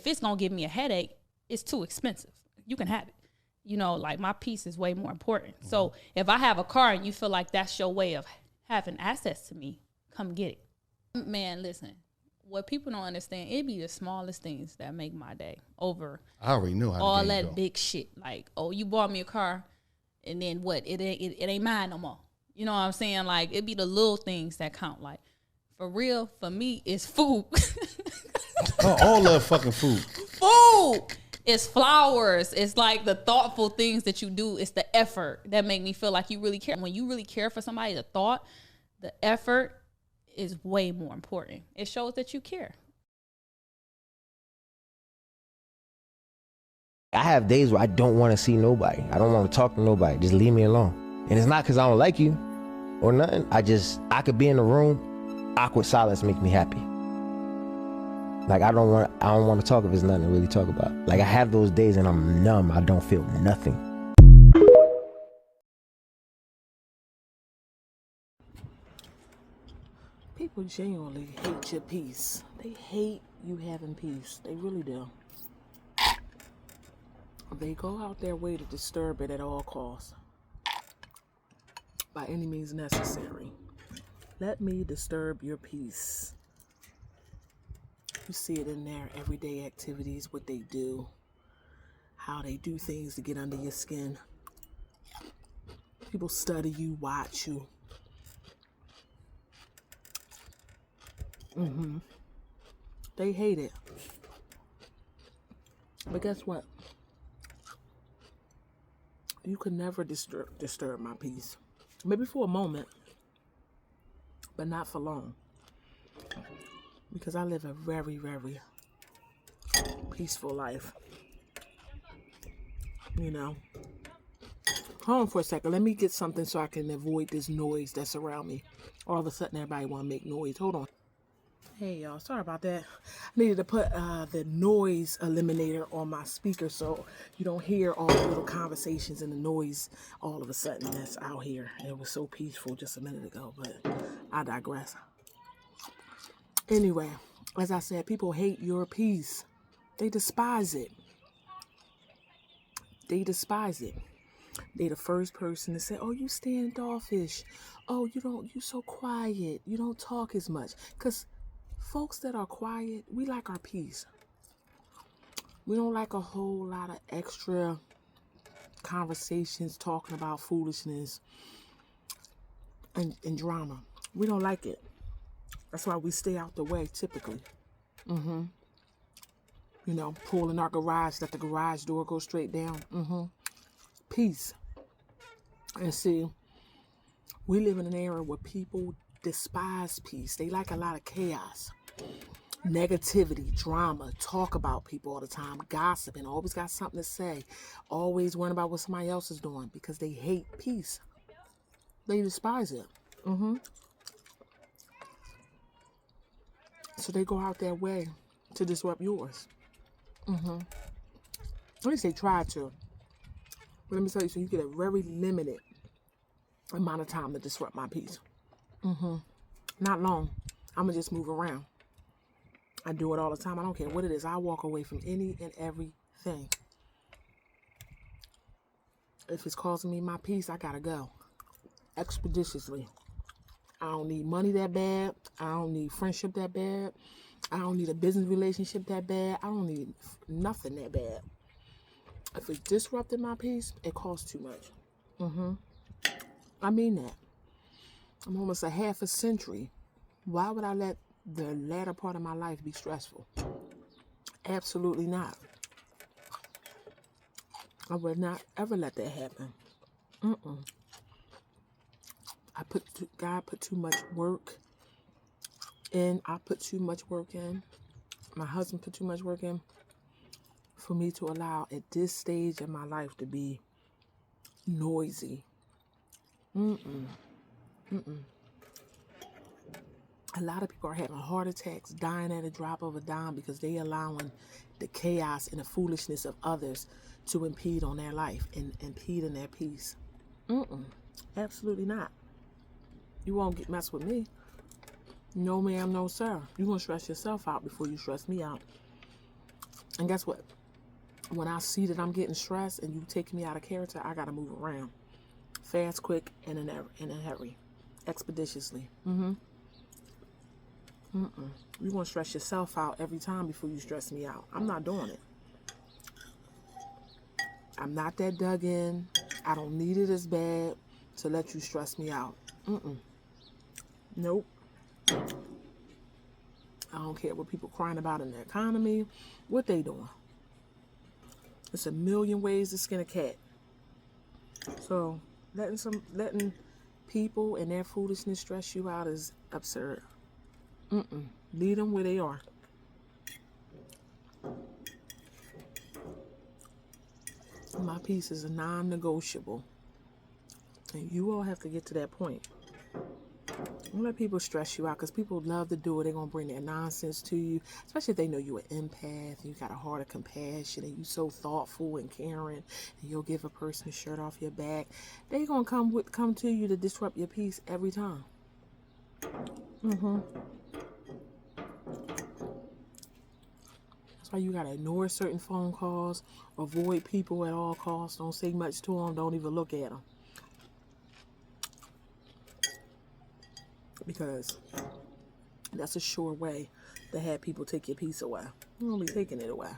If it's gonna give me a headache, it's too expensive. You can have it. You know, like my peace is way more important. So if I have a car and you feel like that's your way of having access to me, come get it. Man, listen, what people don't understand, it be the smallest things that make my day over. I already know how all that big shit. Like, oh, you bought me a car, and then what? It ain't mine no more. You know what I'm saying? Like, it be the little things that count. Like, for real, for me, it's food. all love fucking food. Food. It's flowers. It's like the thoughtful things that you do. It's the effort that make me feel like you really care. When you really care for somebody, the thought, the effort is way more important. It shows that you care. I have days where I don't want to see nobody. I don't want to talk to nobody. Just leave me alone. And it's not because I don't like you or nothing. I could be in the room. Awkward silence makes me happy. Like I don't want to talk if there's nothing to really talk about. Like I have those days and I'm numb. I don't feel nothing. People genuinely hate your peace. They hate you having peace. They really do. They go out their way to disturb it at all costs. By any means necessary. Let me disturb your peace. You see it in their everyday activities, what they do, how they do things to get under your skin. People study you, watch you. They hate it. But guess what? You could never disturb my peace. Maybe for a moment, but not for long. Because I live a very, very peaceful life. You know. Hold on for a second. Let me get something so I can avoid this noise that's around me. All of a sudden, everybody want to make noise. Hold on. Hey, y'all. Sorry about that. I needed to put the noise eliminator on my speaker so you don't hear all the little conversations and the noise all of a sudden that's out here. It was so peaceful just a minute ago, but I digress. Anyway, as I said, people hate your peace. They despise it. They despise it. They the first person to say, oh, you standoffish. Oh, you so quiet. You don't talk as much. Because folks that are quiet, we like our peace. We don't like a whole lot of extra conversations talking about foolishness and drama. We don't like it. That's why we stay out the way, typically. You know, pull in our garage, let the garage door go straight down. Peace. And see, we live in an era where people despise peace. They like a lot of chaos, negativity, drama, talk about people all the time, gossiping, always got something to say, always worrying about what somebody else is doing because they hate peace. They despise it. So they go out their way to disrupt yours. At least they try to. But let me tell you, so you get a very limited amount of time to disrupt my peace. Not long. I'm going to just move around. I do it all the time. I don't care what it is. I walk away from any and everything. If it's causing me my peace, I got to go. Expeditiously. I don't need money that bad. I don't need friendship that bad. I don't need a business relationship that bad. I don't need nothing that bad. If it's disrupting my peace, it costs too much. I mean that. I'm almost a half a century. Why would I let the latter part of my life be stressful? Absolutely not. I would not ever let that happen. God put too much work in. I put too much work in. My husband put too much work in for me to allow at this stage in my life to be noisy. A lot of people are having heart attacks, dying at a drop of a dime because they allowing the chaos and the foolishness of others to impede on their life and impede on their peace. Absolutely not. You won't mess with me. No, ma'am, no, sir. You're going to stress yourself out before you stress me out. And guess what? When I see that I'm getting stressed and you take me out of character, I gotta move around. Fast, quick, and in a hurry. Expeditiously. You want to stress yourself out every time before you stress me out. I'm not doing it. I'm not that dug in. I don't need it as bad to let you stress me out. Nope. I don't care what people crying about in the economy. What they doing? It's a million ways to skin a cat. So letting people and their foolishness stress you out is absurd. Leave them where they are. My peace is a non-negotiable. And you all have to get to that point. Don't let people stress you out, because people love to do it. They're going to bring their nonsense to you, especially if they know you're an empath and you got a heart of compassion and you're so thoughtful and caring, and you'll give a person a shirt off your back. They're going to come to you to disrupt your peace every time. That's why you got to ignore certain phone calls, avoid people at all costs, don't say much to them, don't even look at them. Because that's a sure way to have people take your peace away. You don't be taking it away.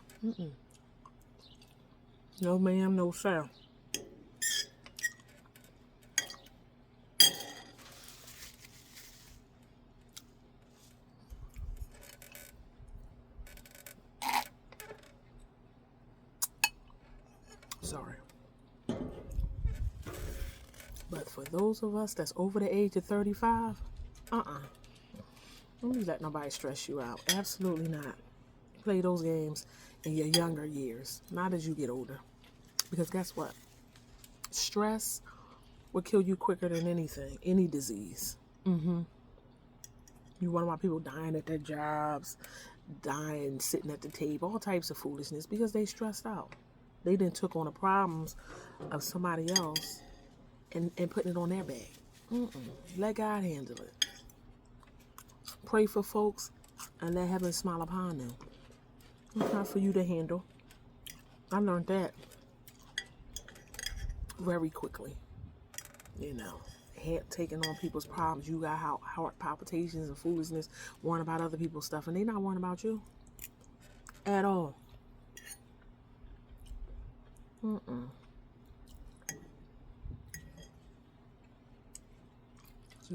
No ma'am, no sir. Sorry. But for those of us that's over the age of 35, don't let nobody stress you out. Absolutely not. Play those games in your younger years, not as you get older. Because guess what? Stress will kill you quicker than anything, any disease. You wonder why people dying at their jobs, dying sitting at the table, all types of foolishness, because they stressed out. They then took on the problems of somebody else and putting it on their back. Let God handle it. Pray for folks and let heaven smile upon them. It's not for you to handle. I learned that very quickly. You know, taking on people's problems. You got heart palpitations and foolishness, worrying about other people's stuff, and they not worrying about you at all. So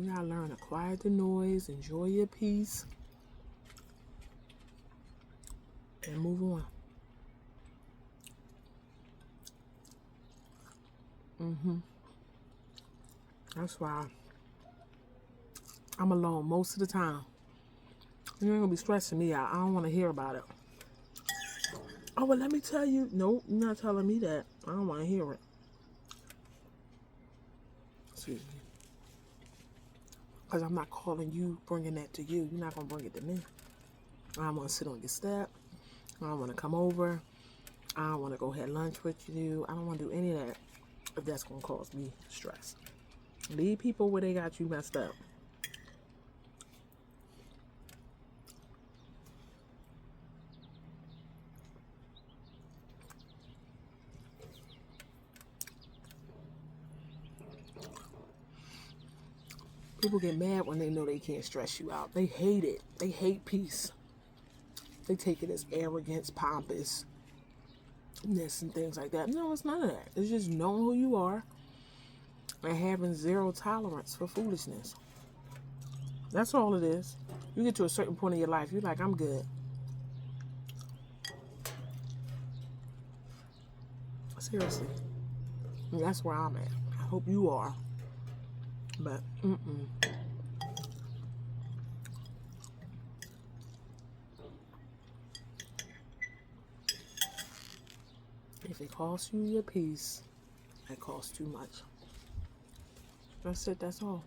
you gotta learn to quiet the noise, enjoy your peace, and move on. That's why I'm alone most of the time. You ain't gonna be stressing me out. I don't want to hear about it. Oh, well, let me tell you. Nope, you're not telling me that. I don't want to hear it. Excuse me. Because I'm not calling you, bringing that to you. You're not going to bring it to me. I don't want to sit on your step. I don't want to come over. I don't want to go have lunch with you. I don't want to do any of that if that's going to cause me stress. Leave people where they got you messed up. People get mad when they know they can't stress you out. They hate it. They hate peace. They take it as arrogance, pompousness, and things like that. No, it's none of that. It's just knowing who you are and having zero tolerance for foolishness. That's all it is. You get to a certain point in your life, you're like, I'm good. Seriously. And that's where I'm at. I hope you are. But, if it costs you your peace, it costs too much. That's it, that's all.